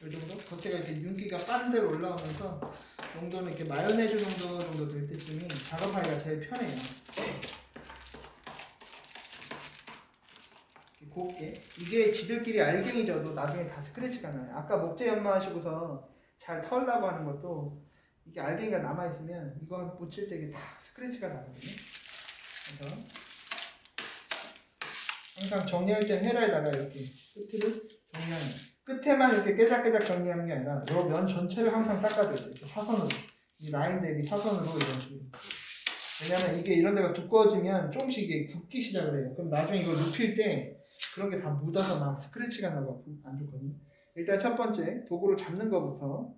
그 정도? 겉에가 이렇게 윤기가 빠른 대로 올라오면서 정도는 이렇게 마요네즈 정도 될 때쯤이 작업하기가 제일 편해요. 곱게. 이게 지들끼리 알갱이 져도 나중에 다 스크래치가 나요. 아까 목재 연마하시고서 잘 털려고 하는 것도 이게 알갱이가 남아있으면 이거 붙일 때 이게 다 스크래치가 나거든요. 그래서 항상 정리할 때 헤라에다가 이렇게 끝을 정리하는 끝에만 이렇게 깨작깨작 정리하는 게 아니라 이 면 전체를 항상 닦아줘야 돼요. 사선으로. 이 라인 대비 사선으로 이런 식으로. 왜냐면 이게 이런 데가 두꺼워지면 조금씩 이게 굳기 시작을 해요. 그럼 나중에 이걸 눕힐 때 그런 게 다 묻어서 막 스크래치가 나고 안 좋거든요. 일단 첫 번째 도구를 잡는 것부터.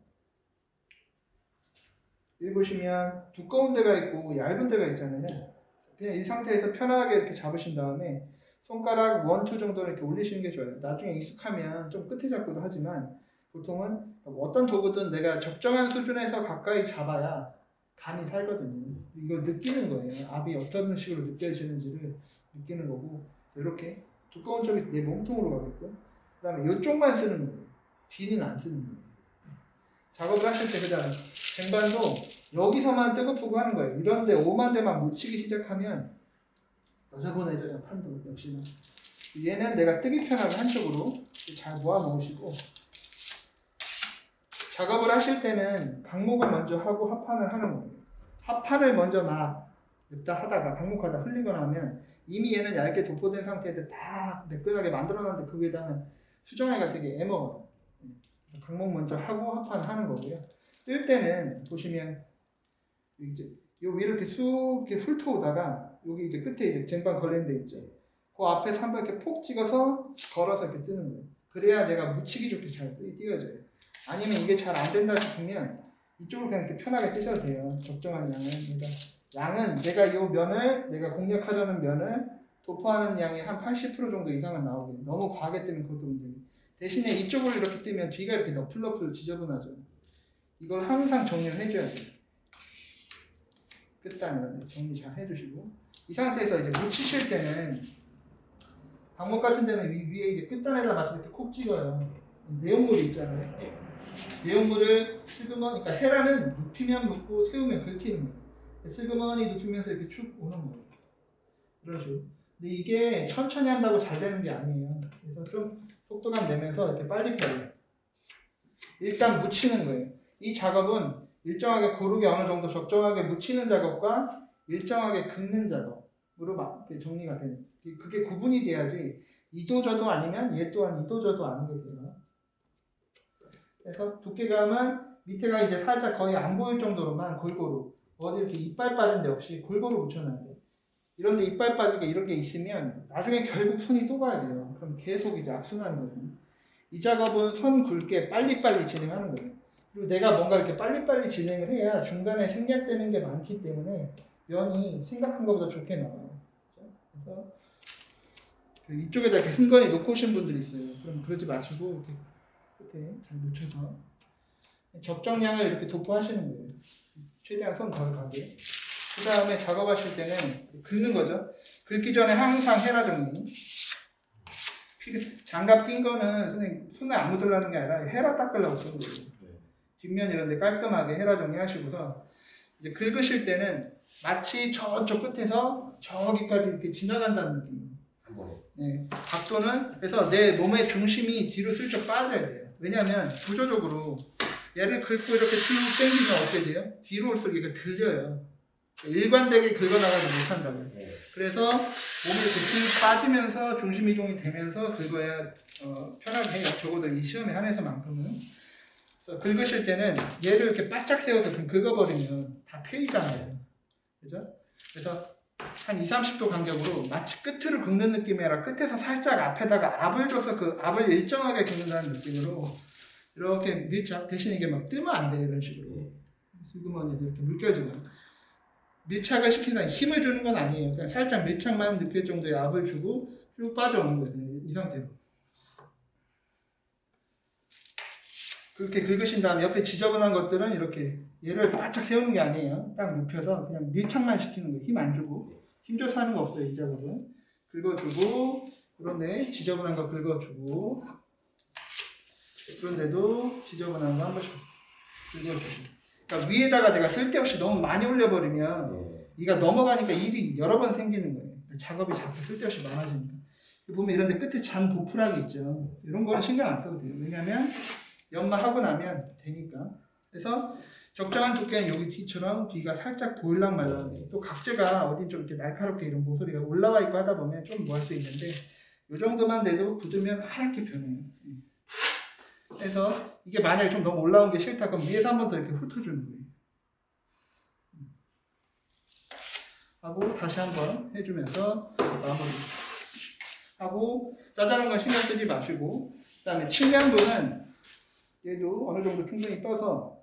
여기 보시면 두꺼운 데가 있고 얇은 데가 있잖아요. 그냥 이 상태에서 편하게 이렇게 잡으신 다음에 손가락 1, 2 정도는 이렇게 올리시는 게 좋아요. 나중에 익숙하면 좀 끝에 잡고도 하지만 보통은 어떤 도구든 내가 적정한 수준에서 가까이 잡아야 감이 살거든요. 이걸 느끼는 거예요. 압이 어떤 식으로 느껴지는지를 느끼는 거고 이렇게 두꺼운 쪽이 내 몸통으로 가겠고 그 다음에 이쪽만 쓰는 거예요. 뒤는 안 쓰는 거예요. 작업을 하실 때 그 다음에 쟁반도 여기서만 뜨거프고 하는 거예요. 이런데 오만 대만 묻히기 시작하면 여자분해져요. 판도 역시나. 얘는 내가 뜨기 편하게 한쪽으로 잘 모아 놓으시고 작업을 하실 때는 강목을 먼저 하고 합판을 하는 거예요. 합판을 먼저 막 냅다 하다가 강목하다 흘리거나 하면 이미 얘는 얇게 도포된 상태에서 다 매끈하게 만들어놨는데 그 위에다가 수정해가 되게 애먹어요. 강목 먼저 하고 합판을 하는 거고요. 뜰 때는 보시면 이제 요 위를 이렇게 쑥 이렇게 훑어오다가 여기 이제 끝에 이제 쟁반 걸린 데 있죠. 그 앞에서 한번 이렇게 폭 찍어서 걸어서 이렇게 뜨는 거예요. 그래야 내가 묻히기 좋게 잘 띄어져요. 아니면 이게 잘 안 된다 싶으면 이쪽으로 그냥 이렇게 편하게 뜨셔도 돼요. 적정한 양은. 그러니까 양은 내가 이 면을 내가 공략하려는 면을 도포하는 양이 한 80% 정도 이상은 나오거든요. 너무 과하게 뜨면 그것도 문제예요. 대신에 이쪽으로 이렇게 뜨면 뒤가 이렇게 너플너플 지저분하죠. 이걸 항상 정리를 해줘야 돼요. 끝단을 정리 잘 해주시고 이 상태에서 이제 묻히실 때는 방목 같은 데는 위에 이제 끝단에다 같이 이렇게 콕 찍어요. 내용물이 있잖아요. 내용물을 슬그머니, 그러니까 헤라는 눕히면 눕고 세우면 긁히는 거예요. 슬그머니 눕히면서 이렇게 쭉 오는 거예요. 이런 식으로. 근데 이게 천천히 한다고 잘 되는 게 아니에요. 그래서 좀 속도감 내면서 이렇게 빨리 펴요. 일단 묻히는 거예요. 이 작업은 일정하게 고르게 어느 정도 적정하게 묻히는 작업과 일정하게 긁는 작업으로 막 정리가 되는. 그게 구분이 돼야지 이도저도 아니면 얘 또한 이도저도 아니게 돼요. 그래서 두께감은 밑에가 이제 살짝 거의 안 보일 정도로만 골고루 어디 이렇게 이빨 빠진 데 없이 골고루 묻혀놔야 돼요. 이런데 이빨 빠지게 이렇게 있으면 나중에 결국 손이 또 가야 돼요. 그럼 계속 이제 악순환이거든요. 이 작업은 선 굵게 빨리빨리 진행하는 거예요. 그리고 내가 뭔가 이렇게 빨리빨리 진행을 해야 중간에 생략되는 게 많기 때문에 면이 생각한 것보다 좋게 나와요. 그래서 이쪽에다 이렇게 흥건히 놓고 오신 분들이 있어요. 그럼 그러지 마시고 이렇게 끝에 잘 묻혀서 적정량을 이렇게 도포하시는 거예요. 최대한 손 덜 가게. 그 다음에 작업하실 때는 긁는 거죠. 긁기 전에 항상 헤라 정리. 장갑 낀 거는 선생님 손에 안 묻으려는 게 아니라 헤라 닦으려고 쓴 거예요. 뒷면 이런 데 깔끔하게 헤라 정리하시고서 이제 긁으실 때는 마치 저쪽 끝에서 저기까지 이렇게 지나간다는 느낌이에요. 네, 각도는 그래서 내 몸의 중심이 뒤로 슬쩍 빠져야 돼요. 왜냐하면 구조적으로 얘를 긁고 이렇게 쭉 당기면 어떻게 돼요? 뒤로 올수록 이게 들려요. 일관되게 긁어나가지 못한다고요. 그래서 몸이 이렇게 쭉 빠지면서 중심 이동이 되면서 긁어야 편하게 해요. 적어도 이 시험에 한해서만큼은. 그래서 긁으실 때는 얘를 이렇게 바짝 세워서 그냥 긁어버리면 다 패이잖아요. 그죠? 그래서 한 20-30도 간격으로 마치 끝으로 긁는 느낌이 아니라 끝에서 살짝 앞에다가 압을 줘서 그 압을 일정하게 긁는다는 느낌으로 이렇게 밀착, 대신 이게 막 뜨면 안 돼요. 이런 식으로. 슬그머니에서 이렇게 물결지고. 밀착을 시킨다 힘을 주는 건 아니에요. 그냥 살짝 밀착만 느낄 정도의 압을 주고 쭉 빠져오는 거예요. 이 상태로. 그렇게 긁으신 다음에 옆에 지저분한 것들은 이렇게 얘를 바짝 세우는 게 아니에요. 딱 눕혀서 그냥 밀착만 시키는 거예요. 힘 안 주고. 힘 줘서 하는 거 없어요. 이 작업은. 긁어주고 그런데 지저분한 거 긁어주고 그런데도 지저분한 거 한 번씩 긁어주고. 그러니까 위에다가 내가 쓸데없이 너무 많이 올려버리면 이가 넘어가니까 일이 여러 번 생기는 거예요. 작업이 자꾸 쓸데없이 많아지니까. 보면 이런 데 끝에 잔 보풀하기 있죠. 이런 거는 신경 안 써도 돼요. 왜냐면 연마하고 나면 되니까. 그래서 적정한 두께는 여기 뒤처럼 뒤가 살짝 보일랑 말랑. 또 각재가 어딘 좀 이렇게 날카롭게 이런 모서리가 올라와 있고 하다 보면 좀 뭐 할 수 있는데 이 정도만 돼도 굳으면 하얗게 변해요. 그래서 이게 만약에 좀 너무 올라온 게 싫다 그럼 위에서 한 번 더 이렇게 훑어주는 거예요. 하고 다시 한번 해주면서 마무리 하고 짜잘한 건 신경 쓰지 마시고, 그 다음에 칠량도는 얘도 어느 정도 충분히 떠서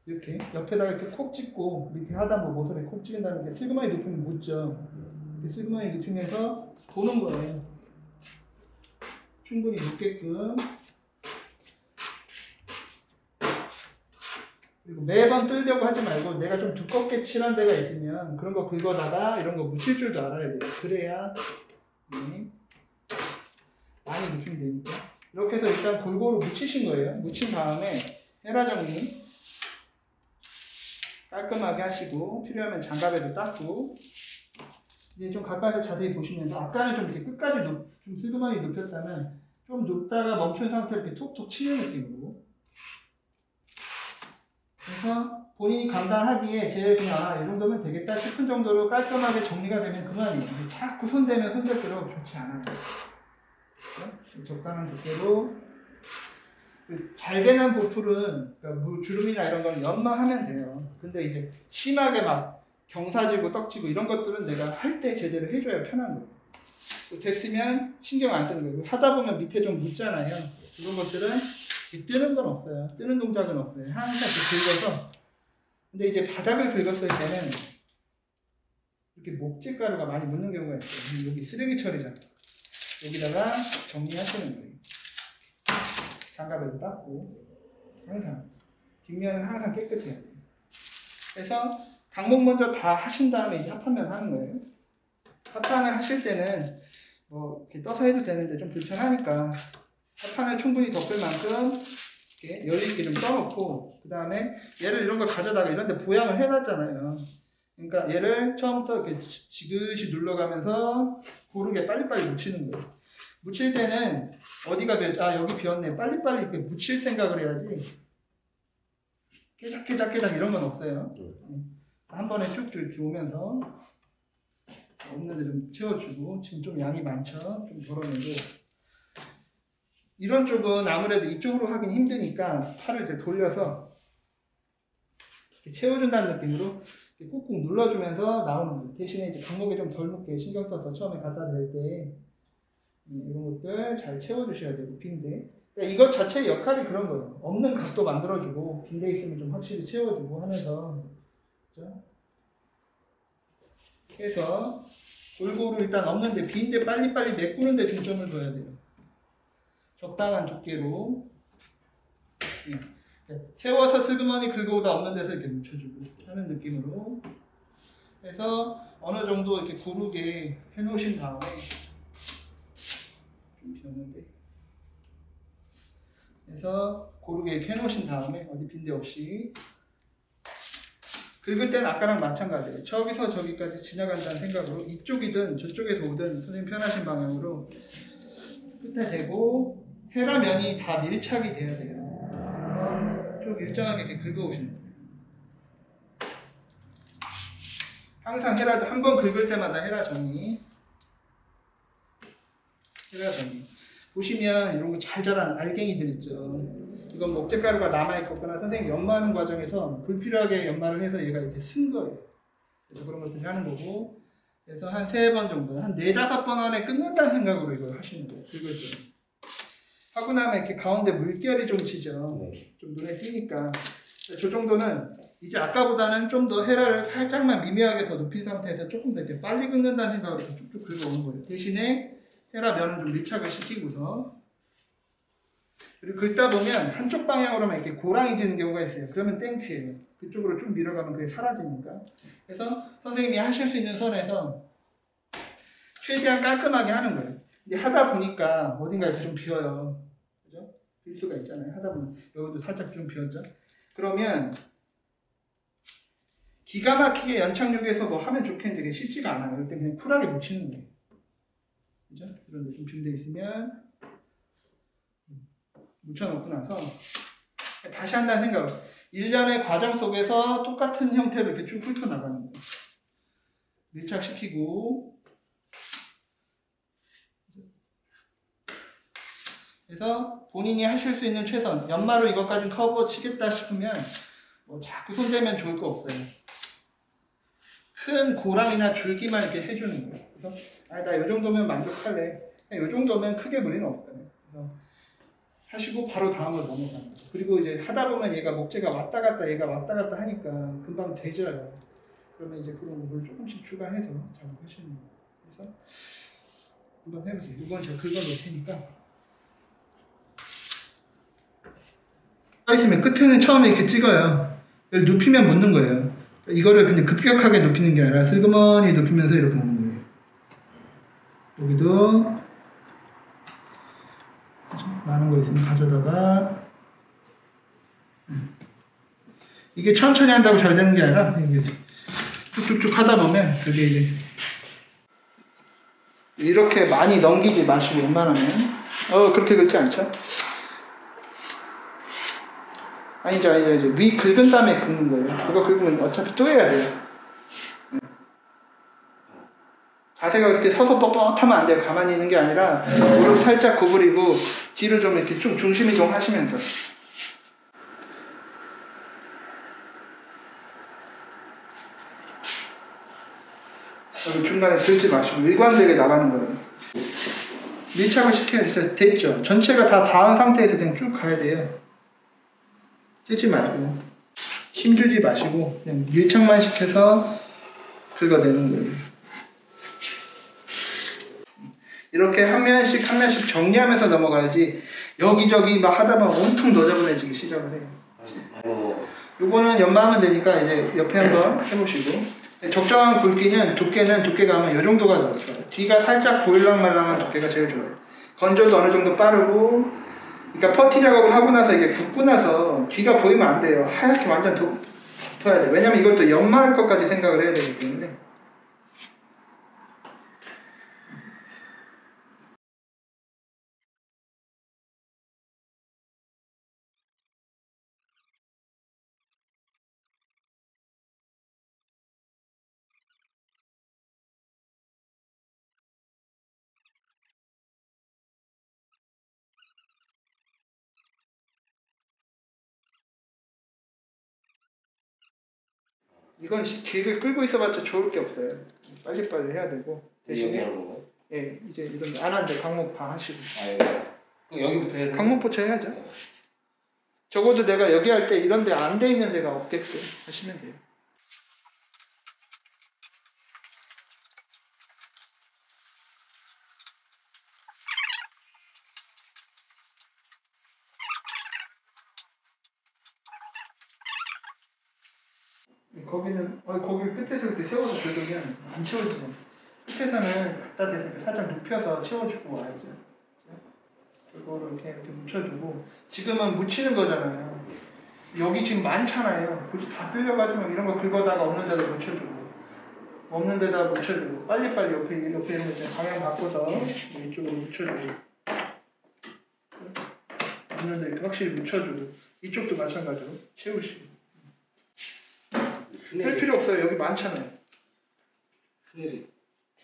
이렇게 옆에다가 이렇게 콕 찍고 밑에 하단부 모서리에 콕 찍은 다음에 이렇게 슬그머니 눕히면 묻죠. 슬그머니 눕히면서 도는 거예요. 충분히 눕게끔. 그리고 매번 뜰려고 하지 말고 내가 좀 두껍게 칠한 데가 있으면 그런 거 긁어다가 이런 거 묻힐 줄도 알아야 돼요. 그래야 많이 묻히면 되니까. 이렇게 해서 일단 골고루 묻히신 거예요. 묻힌 다음에 헤라 정리 깔끔하게 하시고 필요하면 장갑에도 닦고, 이제 좀 가까이서 자세히 보시면서 아까는 좀 이렇게 끝까지 좀 슬그머니 눕혔다면 좀 눕다가 멈춘 상태로 이렇게 톡톡 치는 느낌으로. 그래서 본인이 감당하기에 제일 그냥 이 정도면 되겠다 싶은 정도로 깔끔하게 정리가 되면 그만이에요. 자꾸 손대면 손댈수록 좋지 않아요. 그렇죠? 적당한 두께로. 잘게 난 보풀은 그러니까 주름이나 이런 건 연마하면 돼요. 근데 이제 심하게 막 경사지고 떡지고 이런 것들은 내가 할 때 제대로 해줘야 편한 거예요. 됐으면 신경 안 쓰는 거예요. 하다 보면 밑에 좀 묻잖아요. 이런 것들은 뜨는 건 없어요. 뜨는 동작은 없어요. 항상 이렇게 긁어서. 근데 이제 바닥을 긁었을 때는 이렇게 목재가루가 많이 묻는 경우가 있어요. 여기 쓰레기 처리장. 여기다가 정리하시는 거예요. 장갑에도 닦고. 항상. 뒷면은 항상 깨끗해야 돼요. 그래서 강목 먼저 다 하신 다음에 이제 합판면 하는 거예요. 합판을 하실 때는 뭐 이렇게 떠서 해도 되는데 좀 불편하니까 합판을 충분히 덮을 만큼 이렇게 여유있게 좀 떠놓고, 그 다음에 얘를 이런 걸 가져다가 이런 데 보양을 해놨잖아요. 그러니까 얘를 처음부터 이렇게 지그시 눌러가면서 고르게 빨리빨리 묻히는 거예요. 묻힐 때는 어디가 여기 비었네. 빨리빨리 이렇게 묻힐 생각을 해야지 깨작깨작 이런 건 없어요. 한 번에 쭉쭉 이렇게 오면서 없는데 좀 채워주고, 지금 좀 양이 많죠? 좀 덜어내고. 이런 쪽은 아무래도 이쪽으로 하긴 힘드니까 팔을 이제 돌려서 이렇게 채워준다는 느낌으로 이렇게 꾹꾹 눌러주면서 나오는 거예요. 대신에 이제 강목에 좀 덜 묻게 신경 써서 처음에 갖다 댈 때 이런 것들 잘 채워주셔야 되고, 빈대. 그러니까 이것 자체의 역할이 그런 거예요. 없는 각도 만들어주고, 빈대 있으면 좀 확실히 채워주고 하면서. 그렇죠? 그래서 골고루 일단 없는데 빈대 빨리빨리 메꾸는 데 중점을 둬야 돼요. 적당한 두께로. 세워서 슬그머니 긁어오다 없는 데서 이렇게 묻혀주고 하는 느낌으로 해서 어느 정도 이렇게 고르게 해놓으신 다음에, 좀 비었는데, 그래서 고르게 이렇게 해놓으신 다음에 어디 빈대 없이 긁을 때는 아까랑 마찬가지예요. 저기서 저기까지 지나간다는 생각으로 이쪽이든 저쪽에서 오든 선생님 편하신 방향으로 끝에 대고 헤라 면이 다 밀착이 돼야 돼요. 그래서 쭉 일정하게 이렇게 긁어오시는 거예요. 항상 헤라, 한 번 긁을 때마다 헤라 정리. 헤라 정리. 보시면 이런 거 잘 자란 알갱이들 있죠. 이건 목재가루가 남아있거나 선생님 연마하는 과정에서 불필요하게 연마를 해서 얘가 이렇게 쓴 거예요. 그래서 그런 것들을 하는 거고, 그래서 한 3번 정도, 한 4~5번 안에 끝낸다는 생각으로 이걸 하시는 거예요. 긁을 때. 하고 나면 이렇게 가운데 물결이 좀 지죠. 좀 눈에 띄니까. 저 정도는 이제 아까보다는 좀 더 헤라를 살짝만 미묘하게 더 높인 상태에서 조금 더 이렇게 빨리 긁는다는 생각으로 이렇게 쭉쭉 긁어오는 거예요. 대신에 헤라 면은 좀 밀착을 시키고서. 그리고 긁다 보면 한쪽 방향으로만 이렇게 고랑이지는 경우가 있어요. 그러면 땡큐예요. 그쪽으로 쭉 밀어가면 그게 사라지니까. 그래서 선생님이 하실 수 있는 선에서 최대한 깔끔하게 하는 거예요. 근데 하다 보니까 어딘가에서 좀 비어요. 그죠? 빌 수가 있잖아요. 하다 보면 여기도 살짝 좀 비었죠. 그러면 기가 막히게 연착륙해서 뭐 하면 좋겠는데 그게 쉽지가 않아요. 그럴 때 그냥 쿨하게 묻히는 거예요. 그죠? 이런 데 좀 빈 데 있으면 묻혀놓고 나서 다시 한다는 생각. 일련의 과정 속에서 똑같은 형태로 이렇게 쭉 훑어나가는 거예요. 밀착시키고 그래서 본인이 하실 수 있는 최선, 연마로 이것까지 커버 치겠다 싶으면 뭐 자꾸 손대면 좋을 거 없어요. 큰 고랑이나 줄기만 이렇게 해주는 거예요. 그래서 나 이 정도면 만족할래. 이 정도면 크게 무리는 없어요. 그래서 하시고 바로 다음으로 넘어가는 거예요. 그리고 이제 하다 보면 얘가 목재가 왔다 갔다 얘가 왔다 갔다 하니까 금방 되져요. 그러면 이제 그런 걸 조금씩 추가해서 작업하시는 거예요. 그래서 한번 해보세요. 이건 제가 긁어놓을 테니까. 있으면 끝에는 처음에 이렇게 찍어요. 눕히면 묻는 거예요. 이거를 그냥 급격하게 눕히는 게 아니라 슬그머니 눕히면서 이렇게 묻는 거예요. 여기도 많은 거 있으면 가져다가 이게 천천히 한다고 잘 되는 게 아니라 이게 쭉쭉쭉 하다 보면 그게 이제 이렇게 많이 넘기지 마시고 웬만하면 그렇게 긁지 않죠? 아니죠. 이제 위 긁은 다음에 긁는 거예요. 그거 긁으면 어차피 또 해야 돼요. 자세가 그렇게 서서 뻣뻣하면 안 돼요. 가만히 있는 게 아니라 무릎 살짝 구부리고 뒤로 좀 이렇게 좀 중심 이동하시면서 여기 중간에 들지 마시고 일관되게 나가는 거예요. 밀착을 시켜야 진짜 됐죠. 전체가 다 닿은 상태에서 그냥 쭉 가야 돼요. 떼지 말고 힘주지 마시고 그냥 밀착만 시켜서 긁어내는 거예요. 이렇게 한 면씩 한 면씩 정리하면서 넘어가야지 여기저기 막 하다 보면 온통 너저분해지기 시작을 해요. 요거는 연마하면 되니까 이제 옆에 한번 해보시고 적정한 굵기는 두께가 아마 이 정도가 좋아요. 뒤가 살짝 보일랑말랑한 두께가 제일 좋아요. 건조도 어느 정도 빠르고 그러니까 퍼티 작업을 하고 나서 이게 붓고 나서 뒤가 보이면 안 돼요. 하얗게 완전 덮어야 돼요. 왜냐면 이것도 연마할 것까지 생각을 해야 되기 때문에. 이건 길게 끌고 있어봤자 좋을 게 없어요. 빨리빨리 해야 되고 대신에 예 이제 이런 안 한대 강목 다 하시고. 그럼 여기부터 해야 강목포차 해야죠. 네. 적어도 내가 여기 할 때 이런 데 안 돼 있는 데가 없게끔 하시면 돼요. 거기는 거기 끝에서 이렇게 세워서 긁으면 안 채워지죠. 끝에서는 갖다 대서 살짝 눕혀서 채워주고 와야죠. 이거를 이렇게 묻혀주고 지금은 묻히는 거잖아요. 여기 지금 많잖아요. 굳이 다 뚫려가지고 이런 거 긁어다가 없는 데다 묻혀주고 없는 데다 묻혀주고 빨리빨리 옆에 이런 거 방향 바꿔서 이쪽으로 묻혀주고 없는 데 이렇게 확실히 묻혀주고 이쪽도 마찬가지로 채우시고 할 필요 없어요. 여기 많잖아요.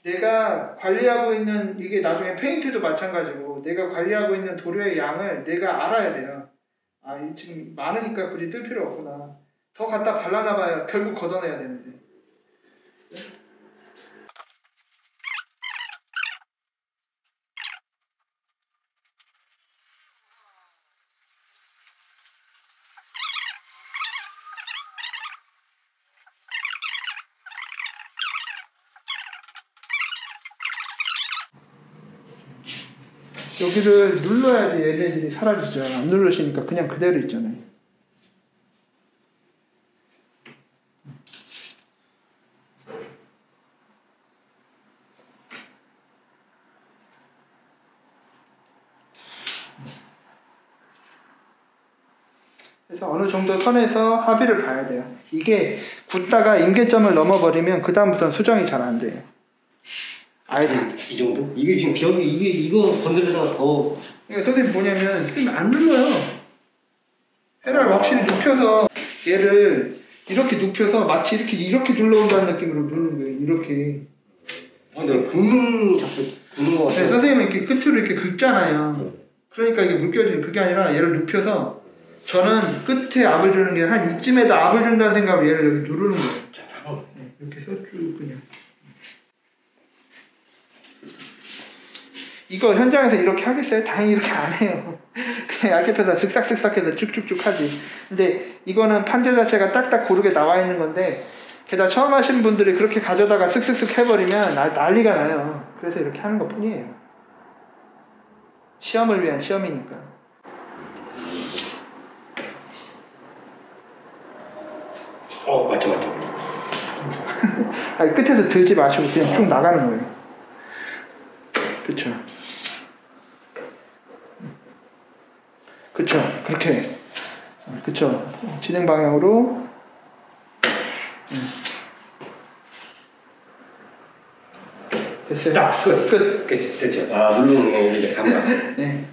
내가 관리하고 있는 이게 나중에 페인트도 마찬가지고 내가 관리하고 있는 도료의 양을 내가 알아야 돼요. 지금 많으니까 굳이 뜰 필요 없구나. 더 갖다 발라놔봐야 결국 걷어내야 되는데. 여기를 눌러야지 얘네들이 사라지죠. 안 누르시니까 그냥 그대로 있잖아요. 그래서 어느 정도 선에서 합의를 봐야 돼요. 이게 굳다가 임계점을 넘어버리면 그 다음부터는 수정이 잘 안 돼요. 이 정도? 이게 지금 기억이 이거 건드려서 더. 그러니까 선생님 뭐냐면 선생님 안 눌러요. 헤라를 확실히 눕혀서 얘를 이렇게 눕혀서 마치 이렇게 눌러온다는 느낌으로 누르는 거예요. 이렇게. 근데 자꾸 굽는 거 같아요. 네, 선생님은 이렇게 끝으로 이렇게 긁잖아요. 그러니까 이게 물결이 그게 아니라 얘를 눕혀서 저는 끝에 압을 주는 게 한 이쯤에다 압을 준다는 생각으로 얘를 여기 누르는 거예요. 네, 이렇게 해서 쭉 그냥. 이거 현장에서 이렇게 하겠어요? 당연히 이렇게 안 해요. 그냥 얇게 펴서 슥싹슥싹 해서 쭉쭉쭉 하지. 근데 이거는 판재 자체가 딱딱 고르게 나와 있는 건데 게다가 처음 하시는 분들이 그렇게 가져다가 슥슥슥 해버리면 난리가 나요. 그래서 이렇게 하는 것 뿐이에요. 시험을 위한 시험이니까. 맞죠. 아니, 끝에서 들지 마시고 그냥 쭉 나가는 거예요. 그쵸. 그쵸. 그렇게. 그쵸. 진행 방향으로. 됐어요. 딱 끝. 됐죠. 누르는 게 이제 감이 왔어요. 네.